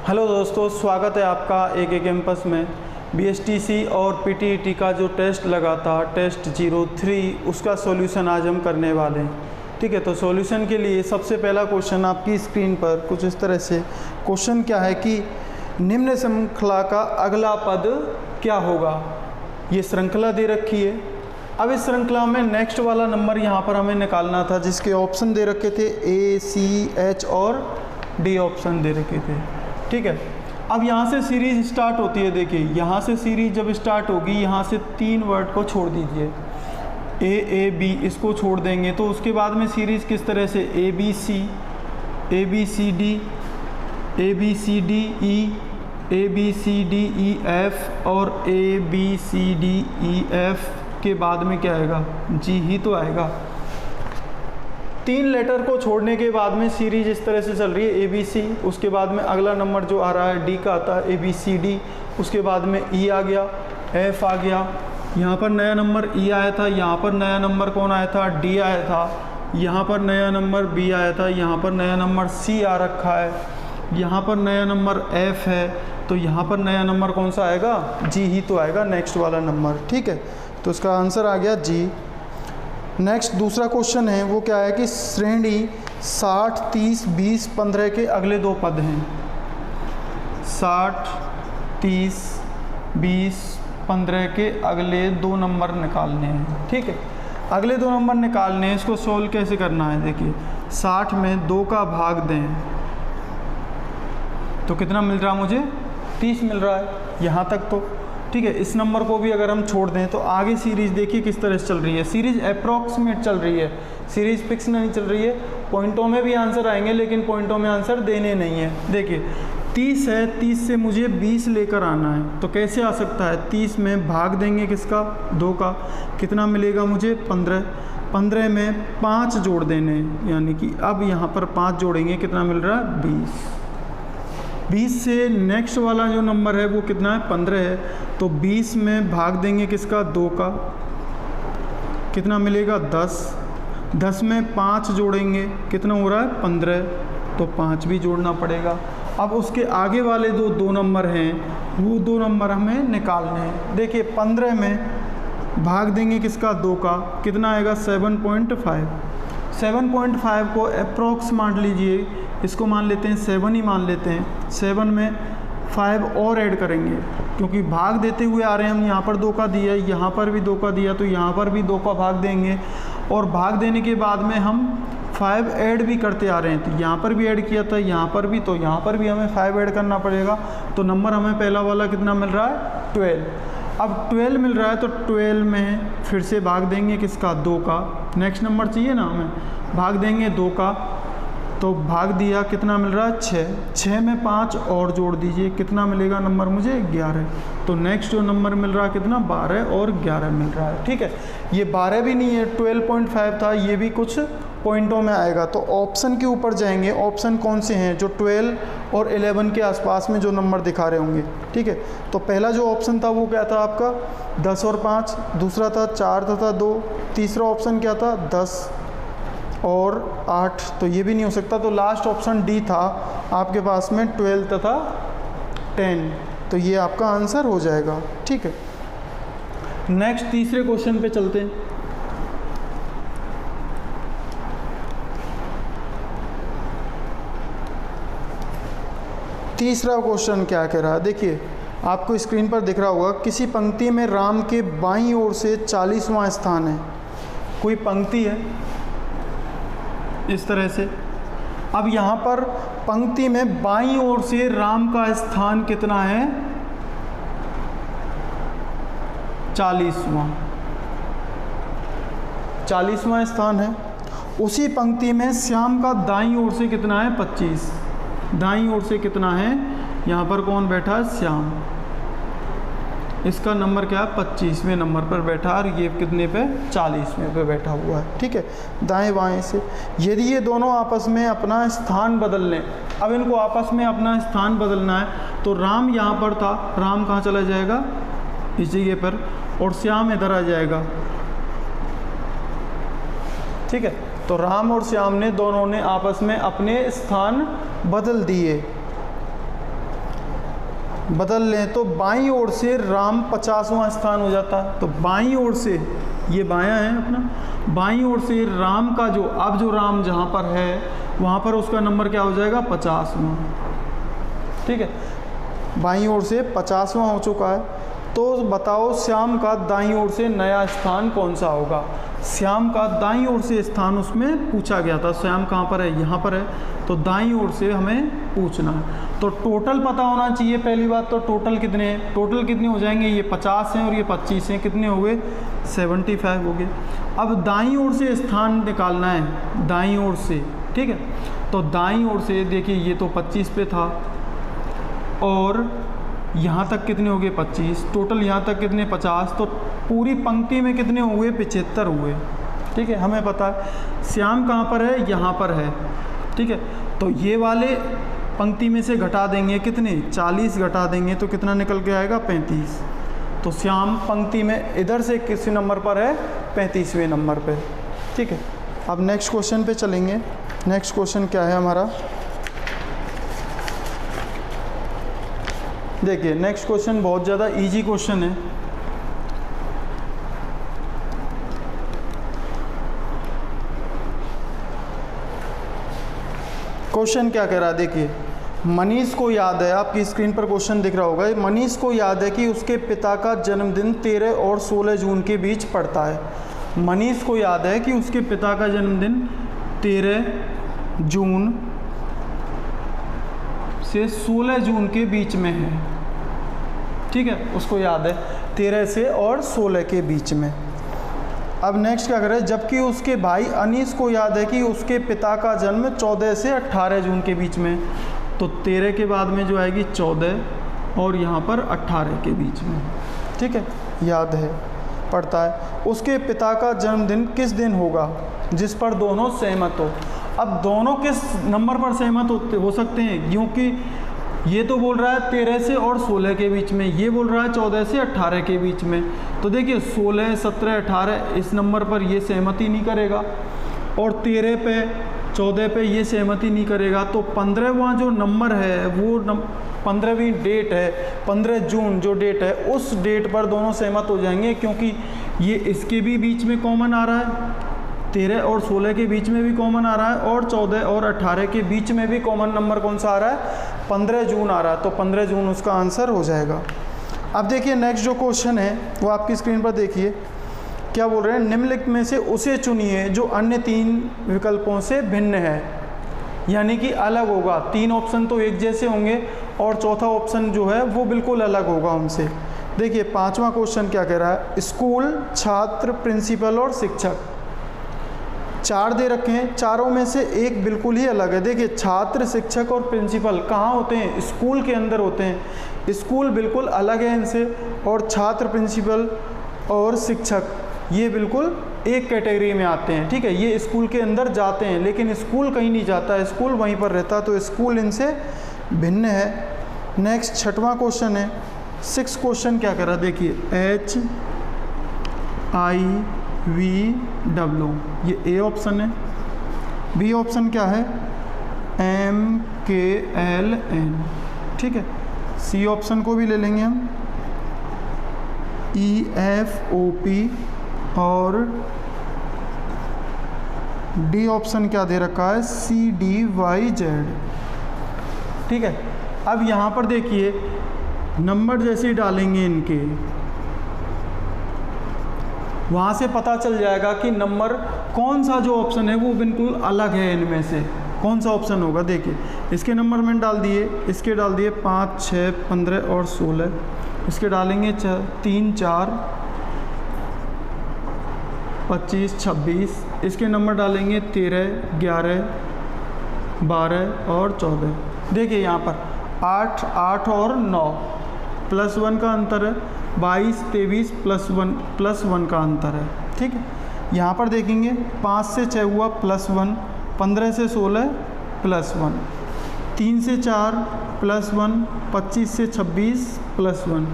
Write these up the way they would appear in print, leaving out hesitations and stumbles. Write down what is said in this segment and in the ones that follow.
Hello दोस्तों, स्वागत है आपका AK कैंपस में। BSTC और PTET का जो टेस्ट लगा था, टेस्ट 03, उसका सॉल्यूशन आज हम करने वाले हैं। ठीक है, तो सॉल्यूशन के लिए सबसे पहला क्वेश्चन आपकी स्क्रीन पर कुछ इस तरह से क्वेश्चन क्या है कि निम्न श्रृंखला का अगला पद क्या होगा। ये श्रृंखला दे रखी है। अब इस श्रृंखला में नेक्स्ट वाला नंबर यहाँ पर हमें निकालना था, जिसके ऑप्शन दे रखे थे A, C, H और D ऑप्शन दे रखे थे। ठीक है, अब यहाँ से सीरीज स्टार्ट होती है। देखिए, यहाँ से सीरीज जब स्टार्ट होगी, यहाँ से 3 वर्ड को छोड़ दीजिए, A, B, इसको छोड़ देंगे तो उसके बाद में सीरीज किस तरह से A, B, C, A, B, C, D, A, B, C, D, E, A, B, C, D, E, F और A, B, C, D, E, F के बाद में क्या आएगा, G ही तो आएगा। 3 लेटर को छोड़ने के बाद में सीरीज इस तरह से चल रही है A, B, C, उसके बाद में अगला नंबर जो आ रहा है D का आता है A, B, C, D, उसके बाद में E आ गया, F आ गया, यहाँ पर नया नंबर E आया था, यहाँ पर नया नंबर कौन आया था, D आया था, यहाँ पर नया नंबर B आया था, यहाँ पर नया नंबर C आ रखा है, यहाँ पर नया नंबर F है, तो यहाँ पर नया नंबर कौन सा आएगा, G ही तो आएगा, नेक्स्ट वाला नंबर। ठीक है, तो इसका आंसर आ गया G। नेक्स्ट दूसरा क्वेश्चन है, वो क्या है कि श्रेणी 60, 30, 20, 15 के अगले 2 पद हैं। 60, 30, 20, 15 के अगले 2 नंबर निकालने हैं। ठीक है, अगले 2 नंबर निकालने हैं। इसको सोल्व कैसे करना है, देखिए 60 में 2 का भाग दें तो कितना मिल रहा है मुझे, 30 मिल रहा है यहाँ तक तो। ठीक है, इस नंबर को भी अगर हम छोड़ दें तो आगे सीरीज देखिए किस तरह से चल रही है। सीरीज अप्रॉक्सीमेट चल रही है, सीरीज फिक्स नहीं चल रही है। पॉइंटों में भी आंसर आएंगे लेकिन पॉइंटों में आंसर देने नहीं है। देखिए 30 है, 30 से मुझे 20 लेकर आना है, तो कैसे आ सकता है, 30 में भाग देंगे किसका, 2 का, कितना मिलेगा मुझे, 15। 15 में 5 जोड़ देने, यानी कि अब यहाँ पर 5 जोड़ेंगे, कितना मिल रहा है, 20। 20 से नेक्स्ट वाला जो नंबर है वो कितना है, 15 है, तो 20 में भाग देंगे किसका, 2 का, कितना मिलेगा, 10। 10 में 5 जोड़ेंगे, कितना हो रहा है, 15, तो 5 भी जोड़ना पड़ेगा। अब उसके आगे वाले 2 नंबर हैं, वो 2 नंबर हमें निकालने हैं। देखिए 15 में भाग देंगे किसका, 2 का, कितना आएगा, 7.5। 7.5 को अप्रॉक्स मान लीजिए, इसको मान लेते हैं 7 ही मान लेते हैं। 7 में 5 और ऐड करेंगे, क्योंकि भाग देते हुए आ रहे हैं हम, यहाँ पर 2 का दिया, यहाँ पर भी 2 का दिया, तो यहाँ पर भी 2 का भाग देंगे, और भाग देने के बाद में हम 5 ऐड भी करते आ रहे हैं, तो यहाँ पर भी ऐड किया था, यहाँ पर भी, तो यहाँ पर भी हमें 5 ऐड करना पड़ेगा। तो नंबर हमें पहला वाला कितना मिल रहा है, 12। अब 12 मिल रहा है तो 12 में फिर से भाग देंगे किसका, 2 का, नेक्स्ट नंबर चाहिए ना हमें, भाग देंगे 2 का, तो भाग दिया, कितना मिल रहा है, 6। 6 में 5 और जोड़ दीजिए, कितना मिलेगा नंबर मुझे, 11। तो नेक्स्ट जो नंबर मिल रहा है कितना, 12 और 11 मिल रहा है। ठीक है, ये 12 भी नहीं है, 12.5 था, ये भी कुछ पॉइंटों में आएगा। तो ऑप्शन के ऊपर जाएंगे, ऑप्शन कौन से हैं, जो 12 और 11 के आसपास में जो नंबर दिखा रहे होंगे। ठीक है, तो पहला जो ऑप्शन था वो क्या था आपका, 10 और 5, दूसरा था 4 तथा 2, तीसरा ऑप्शन क्या था, 10 और 8, तो ये भी नहीं हो सकता। तो लास्ट ऑप्शन D था आपके पास में, 12 तथा 10, तो ये आपका आंसर हो जाएगा। ठीक है, नेक्स्ट तीसरे क्वेश्चन पे चलते हैं। तीसरा क्वेश्चन क्या कह रहा है, देखिए आपको स्क्रीन पर दिख रहा होगा, किसी पंक्ति में राम के बाईं ओर से 40वां स्थान है। कोई पंक्ति है इस तरह से, अब यहाँ पर पंक्ति में बाईं ओर से राम का स्थान कितना है, 40वां। 40वां स्थान है। उसी पंक्ति में श्याम का दाईं ओर से कितना है, 25। दाईं ओर से कितना है, यहाँ पर कौन बैठा है, श्याम, इसका नंबर क्या है, 25वें नंबर पर बैठा, और ये कितने पे, 40वें पे बैठा हुआ है। ठीक है, दाएं बाएं से। यदि ये दोनों आपस में अपना स्थान बदल लें, अब इनको आपस में अपना स्थान बदलना है, तो राम यहाँ पर था, राम कहाँ चला जाएगा, इस जगह पर, और श्याम इधर आ जाएगा। ठीक है, तो राम और श्याम ने दोनों ने आपस में अपने स्थान बदल दिए। बदल लें तो बाईं ओर से राम 50वां स्थान हो जाता है। तो बाईं ओर से, ये बायां है अपना, बाईं ओर से राम का जो, अब जो राम जहाँ पर है वहाँ पर उसका नंबर क्या हो जाएगा, 50वां। ठीक है, बाईं ओर से 50वां हो चुका है। तो बताओ श्याम का दाईं ओर से नया स्थान कौन सा होगा। श्याम का दाईं ओर से स्थान उसमें पूछा गया था। श्याम कहाँ पर है, यहाँ पर है, तो दाईं ओर से हमें पूछना है। तो टोटल पता होना चाहिए पहली बात। तो टोटल कितने हैं, टोटल कितने हो जाएंगे, ये 50 हैं और ये 25 हैं, कितने हो गए, 75 हो गए। अब दाईं ओर से स्थान निकालना है, दाईं ओर से। ठीक है, तो दाईं ओर से देखिए ये तो 25 पे था और यहाँ तक कितने हो गए, 25, टोटल यहाँ तक कितने, 50, तो पूरी पंक्ति में कितने हुए, 75 हुए। ठीक है, हमें पता है श्याम कहाँ पर है, यहाँ पर है। ठीक है, तो ये वाले पंक्ति में से घटा देंगे कितने, 40 घटा देंगे तो कितना निकल के आएगा, 35। तो श्याम पंक्ति में इधर से किस नंबर पर है, 35वें नंबर पे। ठीक है, अब नेक्स्ट क्वेश्चन पे चलेंगे। नेक्स्ट क्वेश्चन क्या है हमारा, देखिए नेक्स्ट क्वेश्चन बहुत ज़्यादा इजी क्वेश्चन है। क्वेश्चन क्या कह रहा है, देखिए मनीष को याद है, आपकी स्क्रीन पर क्वेश्चन दिख रहा होगा, मनीष को याद है कि उसके पिता का जन्मदिन 13 और 16 जून के बीच पड़ता है। मनीष को याद है कि उसके पिता का जन्मदिन 13 जून से 16 जून के बीच में है। ठीक है, उसको याद है 13 से और 16 के बीच में। अब नेक्स्ट क्या करें, जबकि उसके भाई अनीस को याद है कि उसके पिता का जन्म 14 से 18 जून के बीच में। तो 13 के बाद में जो आएगी 14 और यहाँ पर 18 के बीच में। ठीक है, याद है, पढ़ता है। उसके पिता का जन्मदिन किस दिन होगा जिस पर दोनों सहमत हो। अब दोनों किस नंबर पर सहमत हो सकते हैं, क्योंकि ये तो बोल रहा है 13 से और 16 के बीच में, ये बोल रहा है 14 से 18 के बीच में। तो देखिए 16, 17, 18 इस नंबर पर ये सहमति नहीं करेगा और 13 पे 14 पे ये सहमति नहीं करेगा। तो 15वां जो नंबर है वो 15वीं डेट है, 15 जून जो डेट है उस डेट पर दोनों सहमत हो जाएंगे, क्योंकि ये इसके भी बीच में कॉमन आ रहा है, 13 और 16 के बीच में भी कॉमन आ रहा है और 14 और 18 के बीच में भी कॉमन नंबर कौन सा आ रहा है, 15 जून आ रहा है। तो 15 जून उसका आंसर हो जाएगा। अब देखिए नेक्स्ट जो क्वेश्चन है वो आपकी स्क्रीन पर देखिए, क्या बोल रहे हैं, निम्नलिखित में से उसे चुनिए जो अन्य 3 विकल्पों से भिन्न है, यानी कि अलग होगा। 3 ऑप्शन तो एक जैसे होंगे और चौथा ऑप्शन जो है वो बिल्कुल अलग होगा उनसे। देखिए 5वां क्वेश्चन क्या कह रहा है, स्कूल, छात्र, प्रिंसिपल और शिक्षक। 4 दे रखे हैं, चारों में से एक बिल्कुल ही अलग है। देखिए छात्र, शिक्षक और प्रिंसिपल कहाँ होते हैं, स्कूल के अंदर होते हैं। स्कूल बिल्कुल अलग है इनसे और छात्र, प्रिंसिपल और शिक्षक ये बिल्कुल एक कैटेगरी में आते हैं। ठीक है, ये स्कूल के अंदर जाते हैं लेकिन स्कूल कहीं नहीं जाता है, स्कूल वहीं पर रहता है, तो स्कूल इनसे भिन्न है। नेक्स्ट 6वां क्वेश्चन है। 6 क्वेश्चन क्या कर रहा है, देखिए HIV ये ए ऑप्शन है। बी ऑप्शन क्या है, MKLN। ठीक है, सी ऑप्शन को भी ले लेंगे हम, EFOP और डी ऑप्शन क्या दे रखा है, CDYZ। ठीक है, अब यहाँ पर देखिए नंबर जैसे ही डालेंगे इनके, वहाँ से पता चल जाएगा कि नंबर कौन सा जो ऑप्शन है वो बिल्कुल अलग है इनमें से, कौन सा ऑप्शन होगा। देखिए इसके नंबर मैंने डाल दिए, इसके डाल दिए 5, 6, 15 और 16, इसके डालेंगे 3, 4, 25, 26, इसके नंबर डालेंगे 13, 11, 12 और 14। देखिए यहाँ पर 8, 8 और 9 +1 का अंतर है, 22, 23 +1 का अंतर है। ठीक है, यहाँ पर देखेंगे 5 से 6 हुआ +1, 15 से 16 +1, 3 से 4 +1, 25 से 26 +1।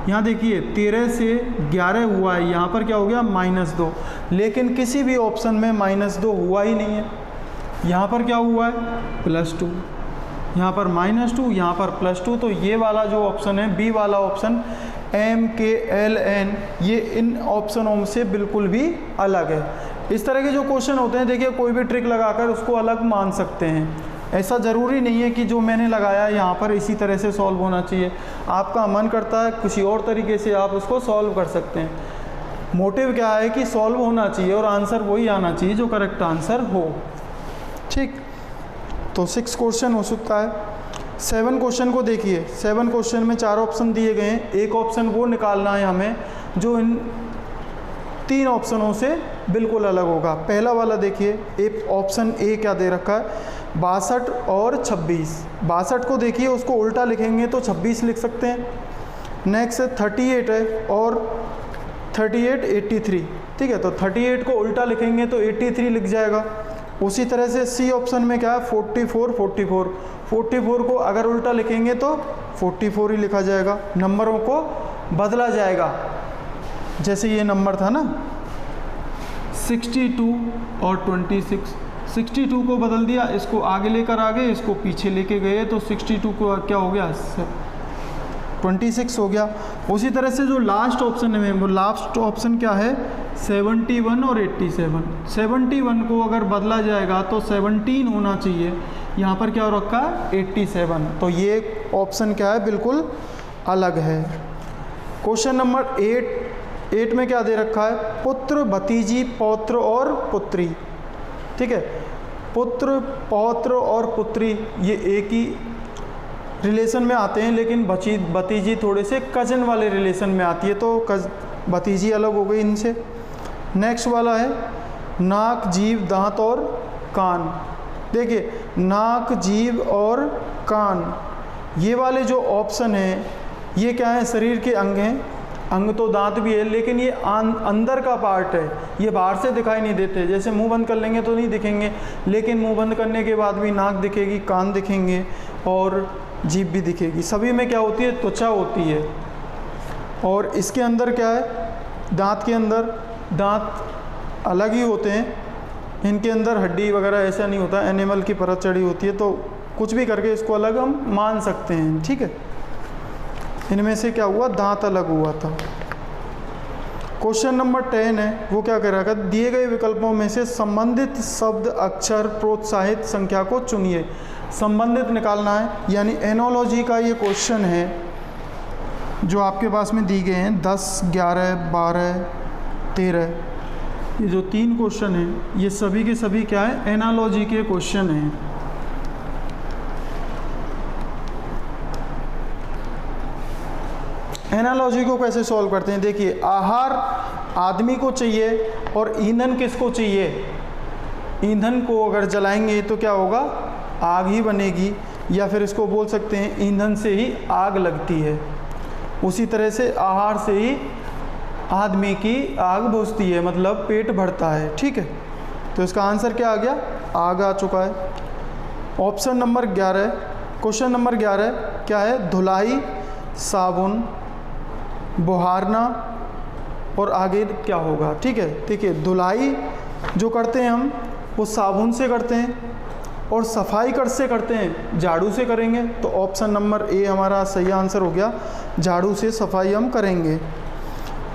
यहाँ देखिए 13 से 11 हुआ है, यहाँ पर क्या हो गया -2, लेकिन किसी भी ऑप्शन में -2 हुआ ही नहीं है। यहाँ पर क्या हुआ है +2। यहाँ पर -2, यहाँ पर +2, तो ये वाला जो ऑप्शन है बी वाला ऑप्शन MKLN, ये इन ऑप्शनों से बिल्कुल भी अलग है। इस तरह के जो क्वेश्चन होते हैं देखिए कोई भी ट्रिक लगाकर उसको अलग मान सकते हैं, ऐसा ज़रूरी नहीं है कि जो मैंने लगाया यहाँ पर इसी तरह से सॉल्व होना चाहिए। आपका मन करता है किसी और तरीके से आप उसको सॉल्व कर सकते हैं। मोटिव क्या है कि सॉल्व होना चाहिए और आंसर वही आना चाहिए जो करेक्ट आंसर हो। ठीक, तो 6 क्वेश्चन हो सकता है। 7 क्वेश्चन को देखिए, 7 क्वेश्चन में 4 ऑप्शन दिए गए हैं। एक ऑप्शन वो निकालना है हमें जो इन 3 ऑप्शनों से बिल्कुल अलग होगा। पहला वाला देखिए, एक ऑप्शन ए क्या दे रखा है, 62 और 26। 62 को देखिए उसको उल्टा लिखेंगे तो 26 लिख सकते हैं। नेक्स्ट 38 है और 38 83, ठीक है, तो 38 को उल्टा लिखेंगे तो 83 लिख जाएगा। उसी तरह से सी ऑप्शन में क्या है 44 44, 44 को अगर उल्टा लिखेंगे तो 44 ही लिखा जाएगा, नंबरों को बदला जाएगा। जैसे ये नंबर था ना 62 और 26, 62 को बदल दिया, इसको आगे लेकर आ गए, इसको पीछे लेके गए तो 62 को क्या हो गया 26 हो गया। उसी तरह से जो लास्ट ऑप्शन है वो लास्ट ऑप्शन क्या है 71 और 87। 71 को अगर बदला जाएगा तो 17 होना चाहिए, यहाँ पर क्या हो रखा है 87, तो ये ऑप्शन क्या है बिल्कुल अलग है। क्वेश्चन नंबर 8 में क्या दे रखा है, पुत्र भतीजी पौत्र और पुत्री, ठीक है, पुत्र पौत्र और पुत्री ये एक ही रिलेशन में आते हैं, लेकिन भतीजी थोड़े से कजन वाले रिलेशन में आती है, तो भतीजी अलग हो गई इनसे। नेक्स्ट वाला है नाक जीभ दांत और कान। देखिए नाक जीभ और कान ये वाले जो ऑप्शन हैं ये क्या है, शरीर के अंग हैं। अंग तो दांत भी है लेकिन ये अंदर का पार्ट है, ये बाहर से दिखाई नहीं देते। जैसे मुंह बंद कर लेंगे तो नहीं दिखेंगे, लेकिन मुंह बंद करने के बाद भी नाक दिखेगी, कान दिखेंगे और जीभ भी दिखेगी। सभी में क्या होती है, त्वचा होती है। और इसके अंदर क्या है, दांत के अंदर दांत अलग ही होते हैं, इनके अंदर हड्डी वगैरह ऐसा नहीं होता, एनिमल की परत चढ़ी होती है, तो कुछ भी करके इसको अलग हम मान सकते हैं। ठीक है, इनमें से क्या हुआ, दांत अलग हुआ था। क्वेश्चन नंबर 10 है, वो क्या कह रहा है, दिए गए विकल्पों में से संबंधित शब्द अक्षर प्रोत्साहित संख्या को चुनिए। संबंधित निकालना है, यानी एनोलॉजी का ये क्वेश्चन है जो आपके पास में दी गए हैं 10, 11, 12, 13। ये जो 3 क्वेश्चन हैं ये सभी के सभी क्या है, एनालॉजी के क्वेश्चन हैं। एनालॉजी को कैसे सॉल्व करते हैं, देखिए आहार आदमी को चाहिए और ईंधन किसको चाहिए, ईंधन को अगर जलाएंगे तो क्या होगा, आग ही बनेगी, या फिर इसको बोल सकते हैं ईंधन से ही आग लगती है। उसी तरह से आहार से ही आदमी की आग बुझती है, मतलब पेट भरता है। ठीक है, तो इसका आंसर क्या आ गया, आग आ चुका है। ऑप्शन नंबर 11, क्वेश्चन नंबर 11 क्या है, धुलाई, साबुन, बुहारना और आगे क्या होगा। ठीक है, देखिए धुलाई जो करते हैं हम वो साबुन से करते हैं और सफाई से करते हैं झाड़ू से करेंगे, तो ऑप्शन नंबर ए हमारा सही आंसर हो गया, झाड़ू से सफाई हम करेंगे।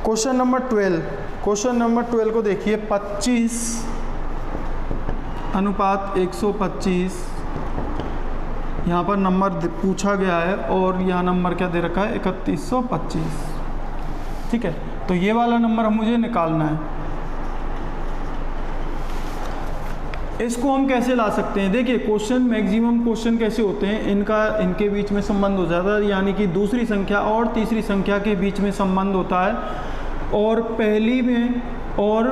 क्वेश्चन नंबर 12, क्वेश्चन नंबर 12 को देखिए 25:125 यहाँ पर नंबर पूछा गया है और यहाँ नंबर क्या दे रखा है 3125। ठीक है, तो ये वाला नंबर मुझे निकालना है। इसको हम कैसे ला सकते हैं, देखिए क्वेश्चन मैक्सिमम क्वेश्चन कैसे होते हैं, इनके बीच में संबंध हो जाता है, यानी कि दूसरी संख्या और तीसरी संख्या के बीच में संबंध होता है, और पहली में और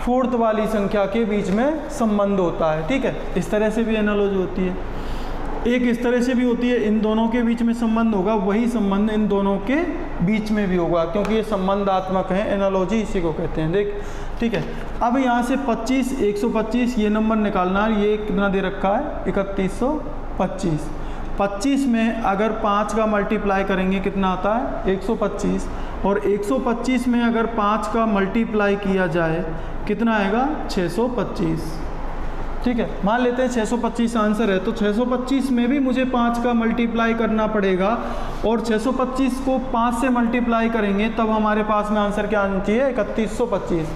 फोर्थ वाली संख्या के बीच में संबंध होता है। ठीक है, इस तरह से भी एनालॉजी होती है। एक इस तरह से भी होती है, इन दोनों के बीच में संबंध होगा, वही संबंध इन दोनों के बीच में भी होगा, क्योंकि ये संबंधात्मक है, एनालॉजी इसी को कहते हैं। देख, ठीक है, अब यहाँ से 125 ये नंबर निकालना है, ये कितना दे रखा है 3125। 25 में अगर 5 का मल्टीप्लाई करेंगे कितना आता है 125, और 125 में अगर 5 का मल्टीप्लाई किया जाए कितना आएगा 625। ठीक है, मान लेते हैं 625 आंसर है, तो 625 में भी मुझे 5 का मल्टीप्लाई करना पड़ेगा, और 625 को 5 से मल्टीप्लाई करेंगे तब हमारे पास में आंसर क्या आना चाहिए, 3125।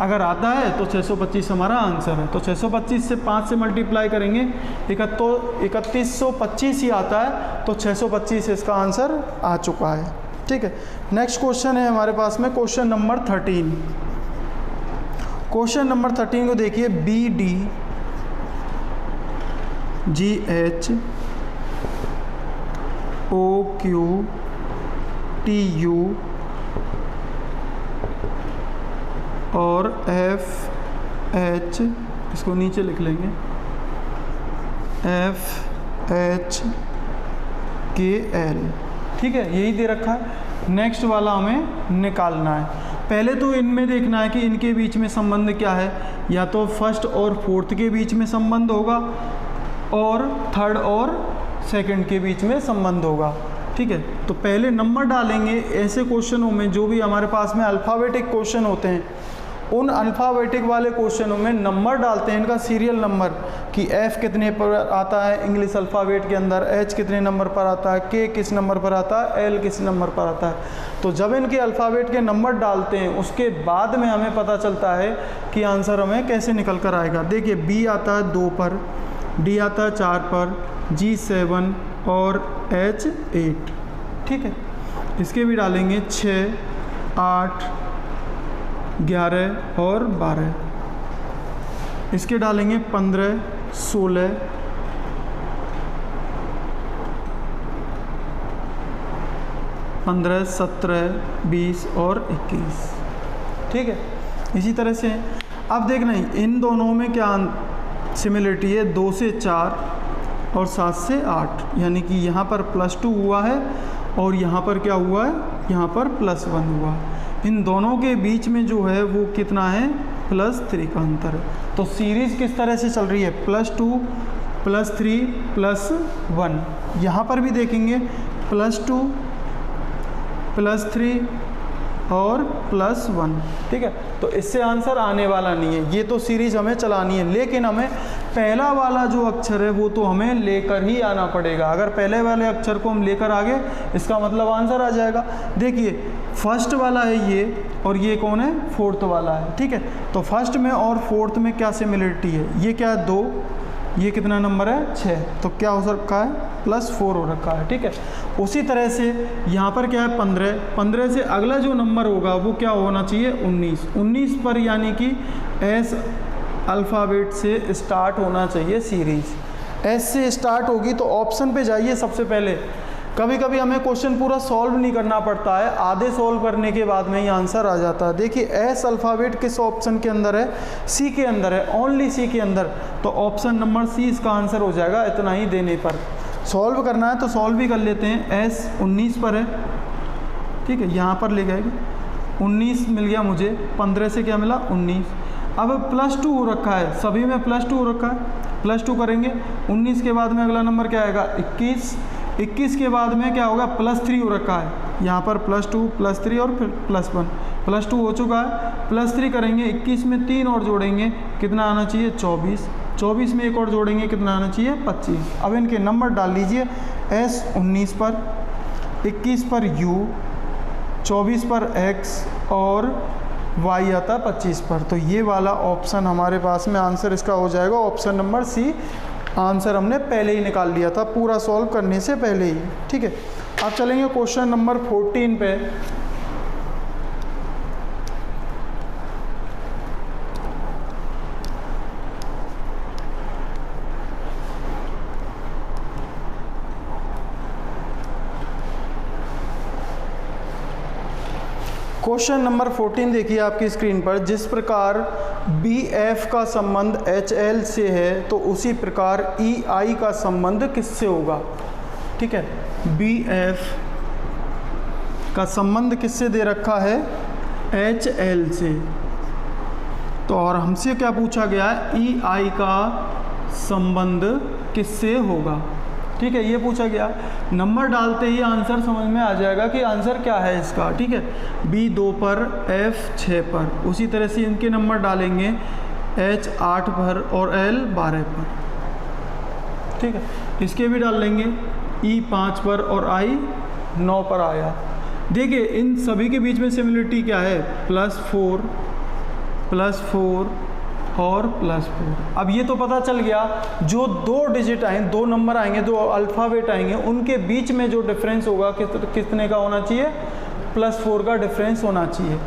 अगर आता है तो 625 हमारा आंसर है। तो 625 से 5 से मल्टीप्लाई करेंगे 3125 ही आता है, तो 625 इसका आंसर आ चुका है। ठीक है, नेक्स्ट क्वेश्चन है हमारे पास में क्वेश्चन नंबर 13। क्वेश्चन नंबर 13 को देखिए, BDGH OQTU और FH, इसको नीचे लिख लेंगे, FHKL। ठीक है, यही दे रखा है। नेक्स्ट वाला हमें निकालना है। पहले तो इनमें देखना है कि इनके बीच में संबंध क्या है, या तो फर्स्ट और फोर्थ के बीच में संबंध होगा, और थर्ड और सेकंड के बीच में संबंध होगा। ठीक है, तो पहले नंबर डालेंगे। ऐसे क्वेश्चनों में जो भी हमारे पास में अल्फ़ाबेटिक क्वेश्चन होते हैं, उन अल्फ़ाबेटिक वाले क्वेश्चनों में नंबर डालते हैं, इनका सीरियल नंबर, कि F कितने पर आता है इंग्लिश अल्फ़ाबेट के अंदर, H कितने नंबर पर आता है, K किस नंबर पर आता है, L किस नंबर पर आता है। तो जब इनके अल्फ़ाबेट के नंबर डालते हैं, उसके बाद में हमें पता चलता है कि आंसर हमें कैसे निकल कर आएगा। देखिए, B आता है 2 पर, D आता है 4 पर, G 7 और H 8। ठीक है, इसके भी डालेंगे 6, 8, 11 और 12। इसके डालेंगे 15, 16, 15, 17, 20 और 21। ठीक है, इसी तरह से अब देखना ही इन दोनों में क्या सिमिलरिटी है, 2 से 4 और 7 से 8, यानी कि यहाँ पर +2 हुआ है और यहाँ पर क्या हुआ है, यहाँ पर +1 हुआ है। इन दोनों के बीच में जो है वो कितना है, +3 का अंतर है। तो सीरीज़ किस तरह से चल रही है, +2, +3, +1। यहाँ पर भी देखेंगे +2, +3 और +1। ठीक है, तो इससे आंसर आने वाला नहीं है, ये तो सीरीज़ हमें चलानी है, लेकिन हमें पहला वाला जो अक्षर है वो तो हमें लेकर ही आना पड़ेगा। अगर पहले वाले अक्षर को हम लेकर आ गए, इसका मतलब आंसर आ जाएगा। देखिए, फर्स्ट वाला है ये, और ये कौन है, फोर्थ वाला है। ठीक है, तो फर्स्ट में और फोर्थ में क्या सिमिलरिटी है, ये क्या है 2, ये कितना नंबर है 6, तो क्या हो रखा है, +4 हो रखा है। ठीक है, उसी तरह से यहाँ पर क्या है 15, 15 से अगला जो नंबर होगा वो क्या होना चाहिए, 19, 19 पर, यानी कि एस अल्फ़ाबेट से स्टार्ट होना चाहिए सीरीज़। एस से स्टार्ट होगी तो ऑप्शन पे जाइए सबसे पहले। कभी कभी हमें क्वेश्चन पूरा सॉल्व नहीं करना पड़ता है, आधे सॉल्व करने के बाद में ही आंसर आ जाता है। देखिए, एस अल्फ़ाबेट किस ऑप्शन के अंदर है, सी के अंदर है, ओनली सी के अंदर, तो ऑप्शन नंबर सी इसका आंसर हो जाएगा। इतना ही देने पर सॉल्व करना है तो सॉल्व भी कर लेते हैं। एस 19 पर है, ठीक है, यहाँ पर ले जाएगी, 19 मिल गया मुझे, 15 से क्या मिला 19। अब +2 हो रखा है, सभी में +2 हो रखा है, +2 करेंगे। 19 के बाद में अगला नंबर क्या आएगा, 21, 21 के बाद में क्या होगा, +3 हो रखा है, यहाँ पर +2, +3 और फिर +1, +2 हो चुका है, +3 करेंगे, 21 में 3 और जोड़ेंगे, कितना आना चाहिए 24, 24 में एक और जोड़ेंगे, कितना आना चाहिए 25। अब इनके नंबर डाल लीजिए, S 19 पर, 21 पर U, 24 पर X और Y आता है 25 पर। तो ये वाला ऑप्शन हमारे पास में आंसर इसका हो जाएगा ऑप्शन नंबर सी। आंसर हमने पहले ही निकाल लिया था पूरा सॉल्व करने से पहले ही। ठीक है, अब चलेंगे क्वेश्चन नंबर 14 पे। क्वेश्चन नंबर 14 देखिए आपकी स्क्रीन पर, जिस प्रकार BF का संबंध HL से है तो उसी प्रकार EI का संबंध किससे होगा। ठीक है, BF का संबंध किससे दे रखा है, HL से, तो और हमसे क्या पूछा गया है, EI का संबंध किससे होगा। ठीक है, ये पूछा गया। नंबर डालते ही आंसर समझ में आ जाएगा कि आंसर क्या है इसका। ठीक है, B 2 पर, F 6 पर, उसी तरह से इनके नंबर डालेंगे, H 8 पर और L 12 पर, ठीक है। इसके भी डाल लेंगे, E 5 पर और I 9 पर आया। देखिए इन सभी के बीच में सिमिलरिटी क्या है, +4 और +4। अब ये तो पता चल गया जो 2 डिजिट आए, 2 नंबर आएंगे, 2 अल्फ़ाबेट आएंगे, उनके बीच में जो डिफरेंस होगा कितने का होना चाहिए, +4 का डिफरेंस होना चाहिए।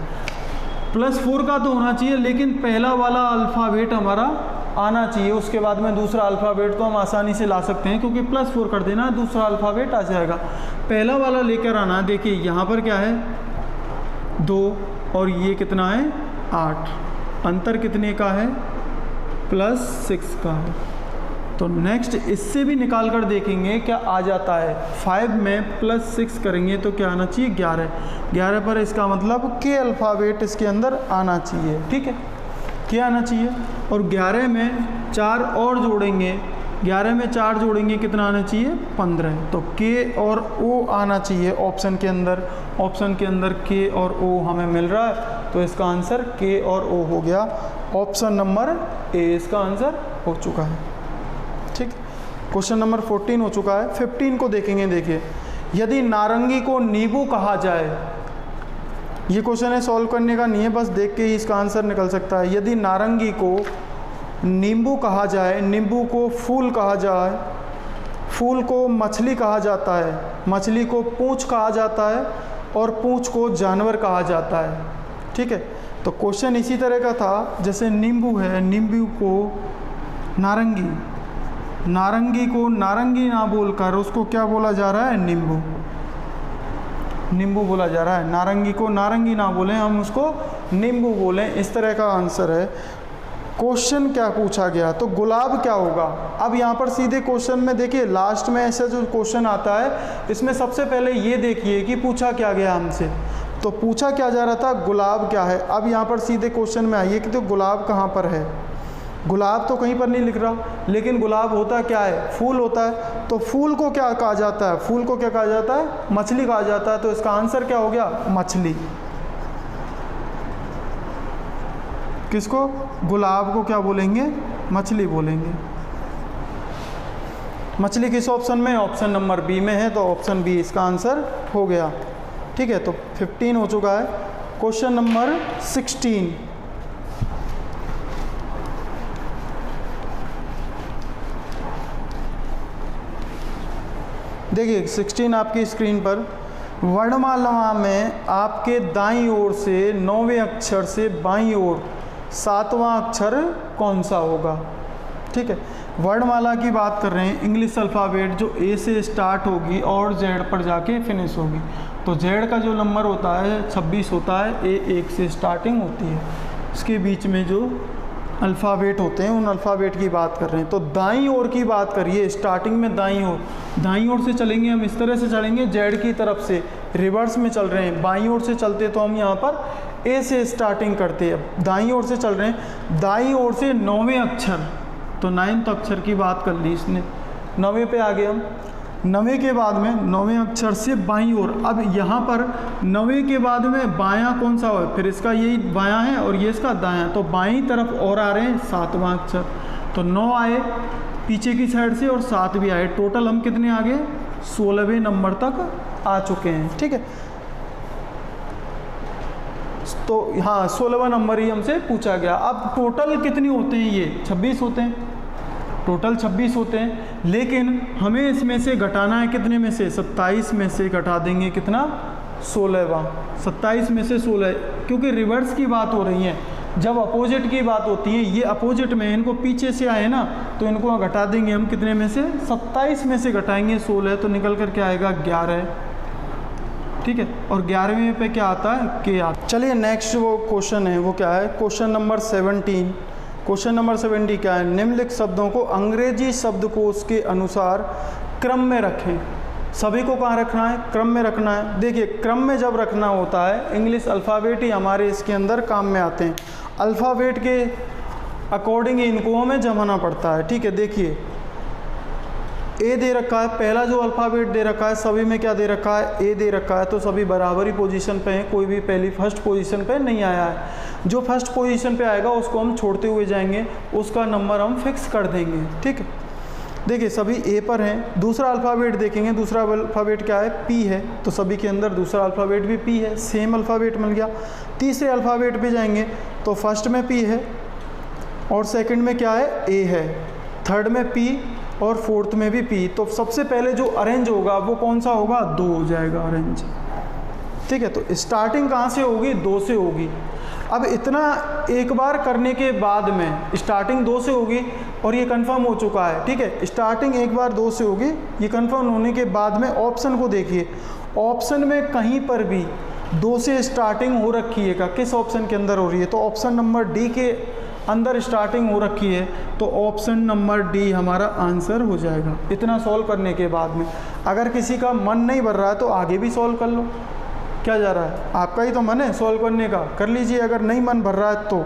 +4 का तो होना चाहिए, लेकिन पहला वाला अल्फ़ाबेट हमारा आना चाहिए, उसके बाद में दूसरा अल्फ़ाबेट तो हम आसानी से ला सकते हैं, क्योंकि +4 कर देना दूसरा अल्फ़ाबेट आ जाएगा। पहला वाला लेकर आना, देखिए यहाँ पर क्या है 2 और ये कितना है 8, अंतर कितने का है, +6 का है। तो नेक्स्ट इससे भी निकाल कर देखेंगे क्या आ जाता है। 5 में +6 करेंगे तो क्या आना चाहिए 11 पर, इसका मतलब के अल्फ़ाबेट इसके अंदर आना चाहिए, ठीक है, क्या आना चाहिए। और 11 में 4 और जोड़ेंगे, 11 में 4 जोड़ेंगे कितना आना चाहिए 15, तो के और ओ आना चाहिए ऑप्शन के अंदर। ऑप्शन के अंदर के और ओ हमें मिल रहा है, तो इसका आंसर के और ओ हो गया। ऑप्शन नंबर ए इसका आंसर हो चुका है, ठीक। क्वेश्चन नंबर 14 हो चुका है। 15 को देखेंगे, देखिए यदि नारंगी को नींबू कहा जाए, ये क्वेश्चन है सॉल्व करने का नहीं है, बस देख के ही इसका आंसर निकल सकता है। यदि नारंगी को नींबू कहा जाए, नींबू को फूल कहा जाए, फूल को मछली कहा जाता है, मछली को पूंछ कहा जाता है और पूंछ को जानवर कहा जाता है, ठीक है। तो क्वेश्चन इसी तरह का था, जैसे नींबू है, नींबू को नारंगी, नारंगी को नारंगी ना बोलकर उसको क्या बोला जा रहा है, नींबू, नींबू बोला जा रहा है। नारंगी को नारंगी ना बोलें, हम उसको नींबू बोलें, इस तरह का आंसर है। क्वेश्चन क्या पूछा गया, तो गुलाब क्या होगा। अब यहाँ पर सीधे क्वेश्चन में देखिए लास्ट में ऐसा जो क्वेश्चन आता है, इसमें सबसे पहले ये देखिए कि पूछा क्या गया हमसे, तो पूछा क्या जा रहा था, गुलाब क्या है। अब यहाँ पर सीधे क्वेश्चन में आइए कि तो गुलाब कहाँ पर है, गुलाब तो कहीं पर नहीं लिख रहा, लेकिन गुलाब होता क्या है, फूल होता है। तो फूल को क्या कहा जाता है, फूल को क्या कहा जाता है, मछली कहा जाता है। तो इसका आंसर क्या हो गया, मछली। किसको, गुलाब को क्या बोलेंगे, मछली बोलेंगे। मछली किस ऑप्शन में, ऑप्शन नंबर बी में है, तो ऑप्शन बी इसका आंसर हो गया, ठीक है। तो 15 हो चुका है। क्वेश्चन नंबर 16, देखिए 16 आपकी स्क्रीन पर, वर्णमाला में आपके दाईं ओर से 9वें अक्षर से बाईं ओर 7वां अक्षर कौन सा होगा, ठीक है। वर्णमाला की बात कर रहे हैं, इंग्लिश अल्फ़ाबेट जो ए से स्टार्ट होगी और जेड पर जाके फिनिश होगी। तो जेड का जो नंबर होता है 26 होता है, ए 1 से स्टार्टिंग होती है, इसके बीच में जो अल्फ़ाबेट होते हैं उन अल्फ़ाबेट की बात कर रहे हैं। तो दाईं ओर की बात करिए, स्टार्टिंग में दाईं ओर से चलेंगे हम, इस तरह से चलेंगे जेड की तरफ से, रिवर्स में चल रहे हैं। बाईं ओर से चलते तो हम यहाँ पर ए से स्टार्टिंग करते हैं, दाईं ओर से चल रहे हैं, दाईं ओर से 9वें अक्षर, तो 9th अक्षर की बात कर ली इसने, 9वें पे आ गए हम। 9वें के बाद में 9वें अक्षर से बाईं ओर, अब यहाँ पर 9वें के बाद में बायां कौन सा हो, फिर इसका यही बायां है और ये इसका दायां, तो बाईं तरफ और आ रहे हैं 7वां अक्षर, तो 9 आए पीछे की साइड से और 7 भी आए, टोटल हम कितने आ गए 16वें नंबर तक आ चुके हैं, ठीक है। तो हाँ 16वां नंबर ही हमसे पूछा गया। अब टोटल कितने होते हैं, ये 26 होते हैं, टोटल 26 होते हैं, लेकिन हमें इसमें से घटाना है कितने में से, 27 में से घटा देंगे कितना, 16वां, 27 में से 16, क्योंकि रिवर्स की बात हो रही है, जब अपोजिट की बात होती है, ये अपोजिट में, इनको पीछे से आए ना, तो इनको घटा देंगे हम कितने में से, 27 में से घटाएंगे 16, तो निकल कर क्या आएगा 11, ठीक है। और 11वें पे क्या आता है, के आता। चलिए नेक्स्ट वो क्वेश्चन है, वो क्या है, क्वेश्चन नंबर 17। क्वेश्चन नंबर 70 क्या है, निम्नलिखित शब्दों को अंग्रेजी शब्दकोश के अनुसार क्रम में रखें। सभी को कहाँ रखना है, क्रम में रखना है। देखिए क्रम में जब रखना होता है, इंग्लिश अल्फ़ाबेट ही हमारे इसके अंदर काम में आते हैं, अल्फ़ाबेट के अकॉर्डिंग इनको हमें जमाना पड़ता है, ठीक है। देखिए ए दे रखा है, पहला जो अल्फ़ाबेट दे रखा है सभी में क्या दे रखा है, ए दे रखा है, तो सभी बराबरी पोजीशन पे हैं, कोई भी पहली फर्स्ट पोजीशन पे नहीं आया है। जो फर्स्ट पोजीशन पे आएगा उसको हम छोड़ते हुए जाएंगे, उसका नंबर हम फिक्स कर देंगे, ठीक है। देखिए सभी ए पर हैं। दूसरा अल्फ़ाबेट देखेंगे, दूसरा अल्फ़ाबेट क्या है, पी है, तो सभी के अंदर दूसरा अल्फ़ाबेट भी पी है, सेम अल्फ़ाबेट मिल गया। तीसरे अल्फ़ाबेट पे जाएंगे तो फर्स्ट में पी है और सेकंड में क्या है, ए है, थर्ड में पी और फोर्थ में भी पी। तो सबसे पहले जो अरेंज होगा वो कौन सा होगा, 2 हो जाएगा अरेंज, ठीक है। तो स्टार्टिंग कहाँ से होगी, 2 से होगी। अब इतना एक बार करने के बाद में स्टार्टिंग 2 से होगी और ये कंफर्म हो चुका है, ठीक है। स्टार्टिंग एक बार 2 से होगी, ये कंफर्म होने के बाद में ऑप्शन को देखिए, ऑप्शन में कहीं पर भी 2 से स्टार्टिंग हो रखी है, का किस ऑप्शन के अंदर हो रही है, तो ऑप्शन नंबर डी के अंदर स्टार्टिंग हो रखी है, तो ऑप्शन नंबर डी हमारा आंसर हो जाएगा। इतना सॉल्व करने के बाद में अगर किसी का मन नहीं भर रहा है तो आगे भी सॉल्व कर लो, क्या जा रहा है, आपका ही तो मन है सॉल्व करने का, कर लीजिए। अगर नहीं मन भर रहा है तो,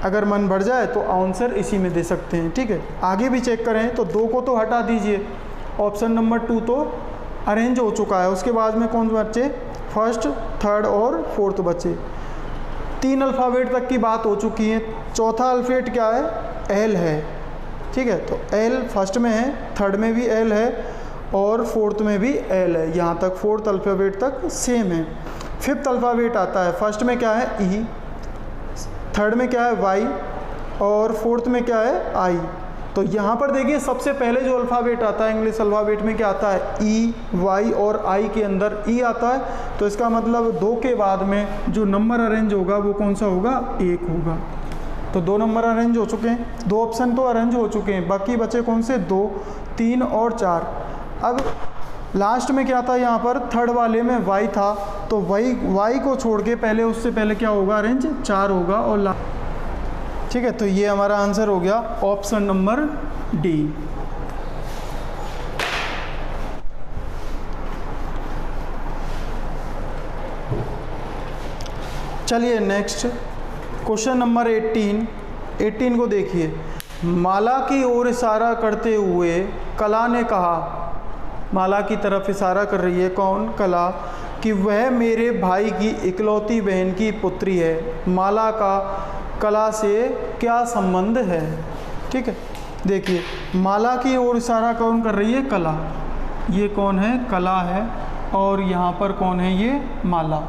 अगर मन भर जाए तो आंसर इसी में दे सकते हैं, ठीक है। आगे भी चेक करें तो 2 को तो हटा दीजिए, ऑप्शन नंबर 2 तो अरेंज हो चुका है। उसके बाद में कौन बचे, फर्स्ट, थर्ड और फोर्थ बचे। 3 अल्फ़ाबेट तक की बात हो चुकी है। चौथा अल्फ़ाबेट क्या है, एल है, ठीक है। तो एल फर्स्ट में है, थर्ड में भी एल है और फोर्थ में भी एल है, यहाँ तक फोर्थ अल्फ़ाबेट तक सेम है। फिफ्थ अल्फ़ाबेट आता है, फर्स्ट में क्या है, ई, थर्ड में क्या है, वाई और फोर्थ में क्या है, आई। तो यहाँ पर देखिए सबसे पहले जो अल्फ़ाबेट आता है इंग्लिश अल्फ़ाबेट में क्या आता है, ई, वाई और आई के अंदर ई आता है। तो इसका मतलब 2 के बाद में जो नंबर अरेंज होगा वो कौन सा होगा, 1 होगा। तो 2 नंबर अरेंज हो चुके हैं, 2 ऑप्शन तो अरेंज हो चुके हैं, बाकी बचे कौन से, 2, 3 और 4। अब लास्ट में क्या था, यहाँ पर थर्ड वाले में वाई था, तो वाई को छोड़ के पहले उससे पहले क्या होगा, अरेंज 4 होगा और ठीक है। तो ये हमारा आंसर हो गया ऑप्शन नंबर डी। चलिए नेक्स्ट क्वेश्चन नंबर 18 को देखिए। माला की ओर इशारा करते हुए कला ने कहा, माला की तरफ इशारा कर रही है कौन, कला, कि वह मेरे भाई की इकलौती बहन की पुत्री है। माला का कला से क्या संबंध है, ठीक है। देखिए माला की ओर इशारा कौन कर रही है, कला, ये कौन है, कला है, और यहाँ पर कौन है, ये माला,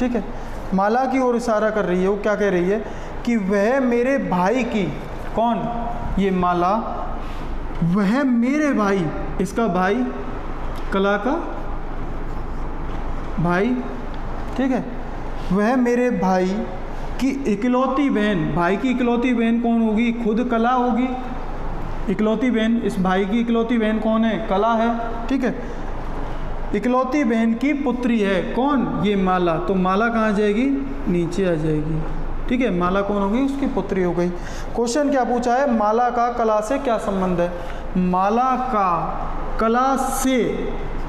ठीक है। माला की ओर इशारा कर रही है, वो क्या कह रही है कि वह मेरे भाई की, कौन, ये माला, वह मेरे भाई, इसका भाई, कला का भाई, ठीक है, वह मेरे भाई की इकलौती बहन, भाई की इकलौती बहन कौन होगी, खुद कला होगी। इकलौती बहन, इस भाई की इकलौती बहन कौन है, कला है, ठीक है। इकलौती बहन की पुत्री है कौन, ये माला, तो माला कहाँ जाएगी, नीचे आ जाएगी, ठीक है। माला कौन होगी, उसकी पुत्री हो गई। क्वेश्चन क्या पूछा है, माला का कला से क्या संबंध है। माला का कला से,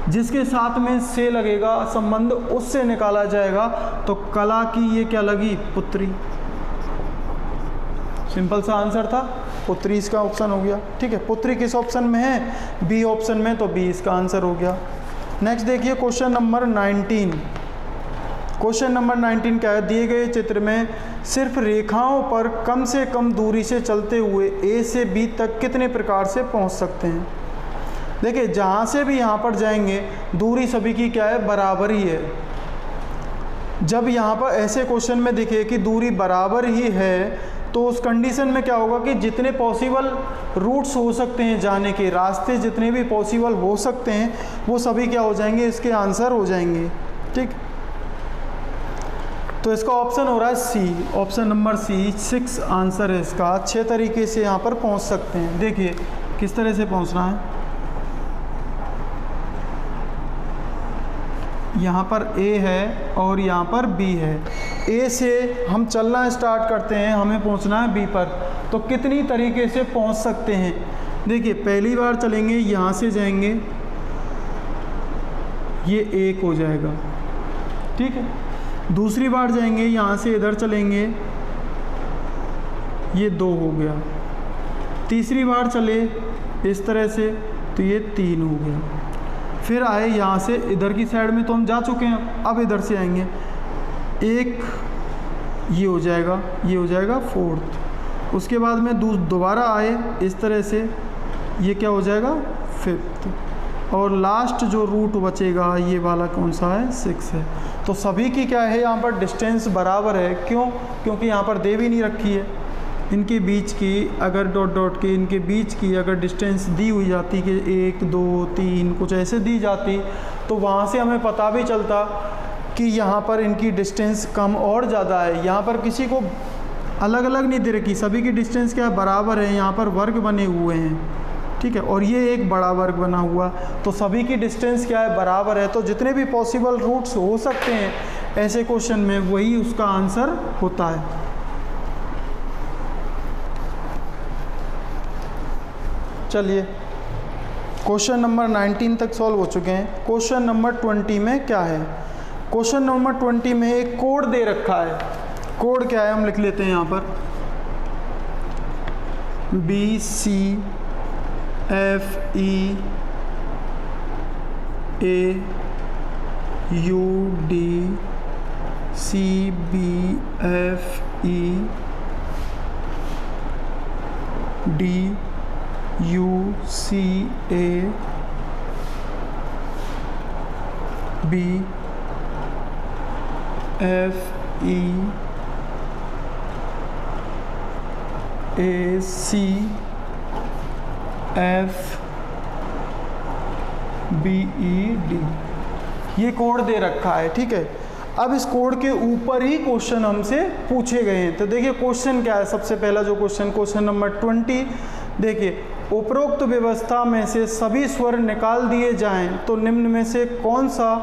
जिसके साथ में से लगेगा संबंध उससे निकाला जाएगा, तो कला की ये क्या लगी, पुत्री। सिंपल सा आंसर था, पुत्री इसका ऑप्शन हो गया, ठीक है। पुत्री किस ऑप्शन में है, बी ऑप्शन में, तो बी इसका आंसर हो गया। नेक्स्ट देखिए क्वेश्चन नंबर 19। क्वेश्चन नंबर 19 क्या है, दिए गए चित्र में सिर्फ रेखाओं पर कम से कम दूरी से चलते हुए ए से बी तक कितने प्रकार से पहुंच सकते हैं। देखिए जहाँ से भी यहाँ पर जाएंगे दूरी सभी की क्या है, बराबर ही है। जब यहाँ पर ऐसे क्वेश्चन में देखिए कि दूरी बराबर ही है, तो उस कंडीशन में क्या होगा कि जितने पॉसिबल रूट्स हो सकते हैं जाने के, रास्ते जितने भी पॉसिबल हो सकते हैं वो सभी क्या हो जाएंगे, इसके आंसर हो जाएंगे, ठीक। तो इसका ऑप्शन हो रहा है सी, ऑप्शन नंबर सी 6 आंसर है इसका। 6 तरीके से यहाँ पर पहुँच सकते हैं। देखिए किस तरह से पहुँचना है, यहाँ पर A है और यहाँ पर B है। A से हम चलना स्टार्ट करते हैं, हमें पहुँचना है B पर, तो कितनी तरीके से पहुँच सकते हैं। देखिए पहली बार चलेंगे, यहाँ से जाएंगे, ये 1 हो जाएगा, ठीक है। दूसरी बार जाएंगे, यहाँ से इधर चलेंगे, ये 2 हो गया। तीसरी बार चले इस तरह से, तो ये 3 हो गया। फिर आए यहाँ से इधर की साइड में तो हम जा चुके हैं, अब इधर से आएंगे, एक ये हो जाएगा, ये हो जाएगा 4th। उसके बाद में दोबारा आए इस तरह से, ये क्या हो जाएगा 5th। और लास्ट जो रूट बचेगा ये वाला कौन सा है 6 है। तो सभी की क्या है यहाँ पर डिस्टेंस बराबर है। क्यों? क्योंकि यहाँ पर दे भी नहीं रखी है। इनके बीच की अगर डॉट डॉट के इनके बीच की अगर डिस्टेंस दी हुई जाती कि 1 2 3 कुछ ऐसे दी जाती, तो वहाँ से हमें पता भी चलता कि यहाँ पर इनकी डिस्टेंस कम और ज़्यादा है। यहाँ पर किसी को अलग अलग नहीं दे रखी, सभी की डिस्टेंस क्या है बराबर है। यहाँ पर वर्ग बने हुए हैं, ठीक है, और ये एक बड़ा वर्ग बना हुआ, तो सभी की डिस्टेंस क्या है बराबर है। तो जितने भी पॉसिबल रूट्स हो सकते हैं ऐसे क्वेश्चन में, वही उसका आंसर होता है। चलिए क्वेश्चन नंबर 19 तक सॉल्व हो चुके हैं। क्वेश्चन नंबर 20 में क्या है? क्वेश्चन नंबर 20 में एक कोड दे रखा है। कोड क्या है हम लिख लेते हैं यहाँ पर, BCFEA BED, ये कोड दे रखा है, ठीक है। अब इस कोड के ऊपर ही क्वेश्चन हमसे पूछे गए हैं। तो देखिए क्वेश्चन क्या है, सबसे पहला जो क्वेश्चन नंबर 20, देखिए उपरोक्त व्यवस्था में से सभी स्वर निकाल दिए जाएं तो निम्न में से कौन सा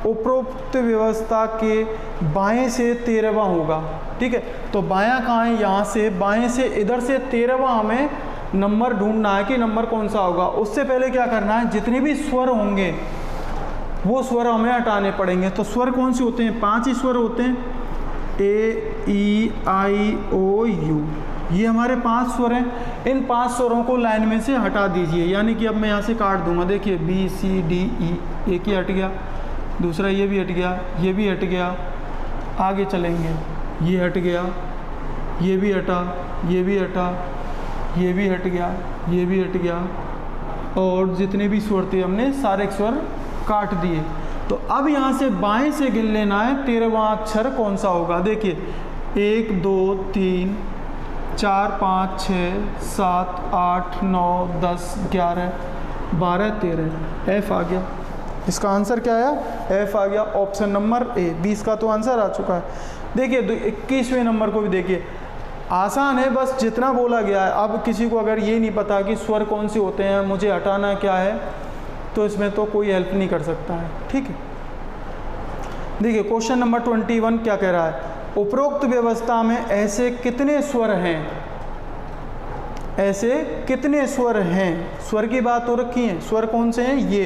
उपरोक्त व्यवस्था के बाएं से 13वां होगा, ठीक है। तो बायां कहाँ है, यहाँ से बाएं से इधर से 13वां हमें नंबर ढूंढना है कि नंबर कौन सा होगा। उससे पहले क्या करना है, जितने भी स्वर होंगे वो स्वर हमें हटाने पड़ेंगे। तो स्वर कौन से होते हैं, 5 ही स्वर होते हैं, A-E-I-O-U, ये हमारे 5 स्वर हैं। इन 5 स्वरों को लाइन में से हटा दीजिए, यानी कि अब मैं यहाँ से काट दूंगा। देखिए B-C-D-E, एक ही हट गया, दूसरा ये भी हट गया, ये भी हट गया। आगे चलेंगे, ये हट गया, ये भी हटा, ये भी हटा, ये भी हट गया, ये भी हट गया, और जितने भी स्वर थे हमने सारे स्वर काट दिए। तो अब यहाँ से बाएं से गिन लेना है 13वां अक्षर कौन सा होगा। देखिए 1 2 3 4 5 6 7 8 9 10 11 12 13, F आ गया। इसका आंसर क्या आया, F आ गया, ऑप्शन नंबर A। 20 का तो आंसर आ चुका है। देखिए 21वें नंबर को भी देखिए, आसान है, बस जितना बोला गया है। अब किसी को अगर ये नहीं पता कि स्वर कौन से होते हैं, मुझे हटाना क्या है, तो इसमें तो कोई हेल्प नहीं कर सकता है, ठीक है। देखिए क्वेश्चन नंबर 21 क्या कह रहा है, उपरोक्त व्यवस्था में ऐसे कितने स्वर हैं, ऐसे कितने स्वर हैं। स्वर की बात हो रखी है, स्वर कौन से हैं, ये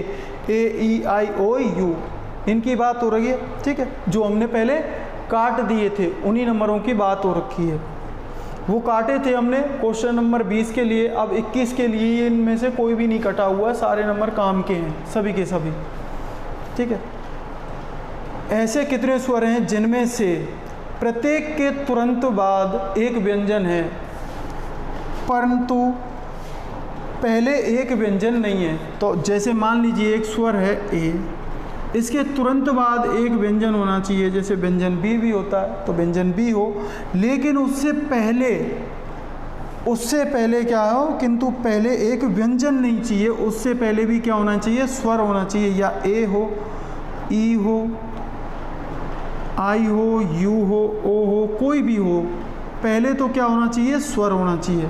A-E-I-O-U, इनकी बात हो रही है, ठीक है। जो हमने पहले काट दिए थे उन्हीं नंबरों की बात हो रखी है, वो काटे थे हमने क्वेश्चन नंबर 20 के लिए। अब 21 के लिए इनमें से कोई भी नहीं कटा हुआ, सारे नंबर काम के हैं, सभी के सभी, ठीक है। ऐसे कितने स्वर हैं जिनमें से प्रत्येक के तुरंत बाद एक व्यंजन है, परंतु पहले एक व्यंजन नहीं है। तो जैसे मान लीजिए एक स्वर है A, इसके तुरंत बाद एक व्यंजन होना चाहिए, जैसे व्यंजन B भी होता है तो व्यंजन B हो, लेकिन उससे पहले क्या हो, किंतु पहले एक व्यंजन नहीं चाहिए, उससे पहले भी क्या होना चाहिए, स्वर होना चाहिए, या A हो, E हो, I हो, U हो, O हो, कोई भी हो, पहले तो क्या होना चाहिए, स्वर होना चाहिए।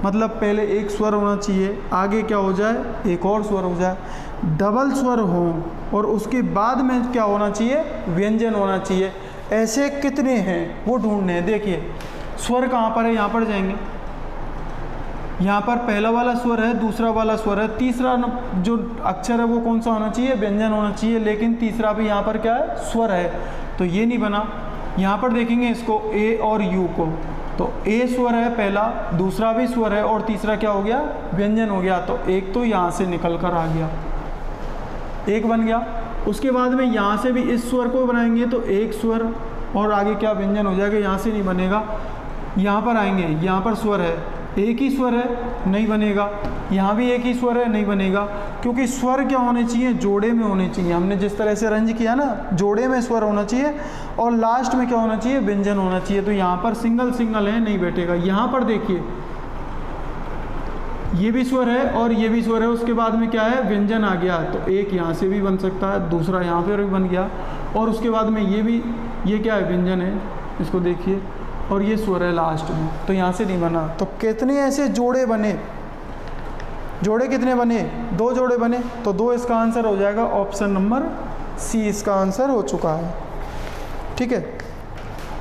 मतलब पहले एक स्वर होना चाहिए, आगे क्या हो जाए, एक और स्वर हो जाए, डबल स्वर हो, और उसके बाद में क्या होना चाहिए, व्यंजन होना चाहिए। ऐसे कितने हैं वो ढूंढने हैं। देखिए स्वर कहाँ पर है, यहाँ पर जाएंगे, यहाँ पर पहला वाला स्वर है, दूसरा वाला स्वर है, तीसरा जो अक्षर है वो कौन सा होना चाहिए, व्यंजन होना चाहिए, लेकिन तीसरा भी यहाँ पर क्या है, स्वर है, तो ये नहीं बना। यहाँ पर देखेंगे इसको A और U को, तो ए स्वर है पहला, दूसरा भी स्वर है और तीसरा क्या हो गया, व्यंजन हो गया। तो एक तो यहाँ से निकल कर आ गया, एक बन गया। उसके बाद में यहाँ से भी इस स्वर को बनाएंगे तो एक स्वर और आगे क्या व्यंजन हो जाएगा, यहाँ से नहीं बनेगा। यहाँ पर आएंगे, यहाँ पर स्वर है, एक ही स्वर है, नहीं बनेगा। यहाँ भी एक ही स्वर है, नहीं बनेगा, क्योंकि स्वर क्या होने चाहिए, जोड़े में होने चाहिए। हमने जिस तरह से रंज किया ना, जोड़े में स्वर होना चाहिए और लास्ट में क्या होना चाहिए, व्यंजन होना चाहिए। तो यहाँ पर सिंगल सिंगल है, नहीं बैठेगा। यहाँ पर देखिए ये भी स्वर है और ये भी स्वर है, उसके बाद में क्या है, व्यंजन आ गया। तो एक यहाँ से भी बन सकता है, दूसरा यहाँ पर भी बन गया और उसके बाद में ये भी, ये क्या है, व्यंजन है, इसको देखिए, और ये स्वर है लास्ट में, तो यहाँ से नहीं बना। तो कितने ऐसे जोड़े बने, जोड़े कितने बने, 2 जोड़े बने, तो 2 इसका आंसर हो जाएगा। ऑप्शन नंबर सी इसका आंसर हो चुका है। ठीक है,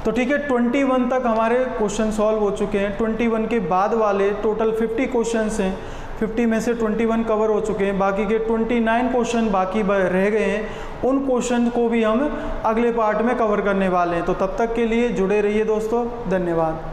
तो ठीक है, 21 तक हमारे क्वेश्चन सॉल्व हो चुके हैं। 21 के बाद वाले टोटल 50 क्वेश्चंस हैं, 50 में से 21 कवर हो चुके हैं, बाकी के 29 क्वेश्चन बाकी रह गए हैं। उन क्वेश्चन को भी हम अगले पार्ट में कवर करने वाले हैं। तो तब तक के लिए जुड़े रहिए दोस्तों, धन्यवाद।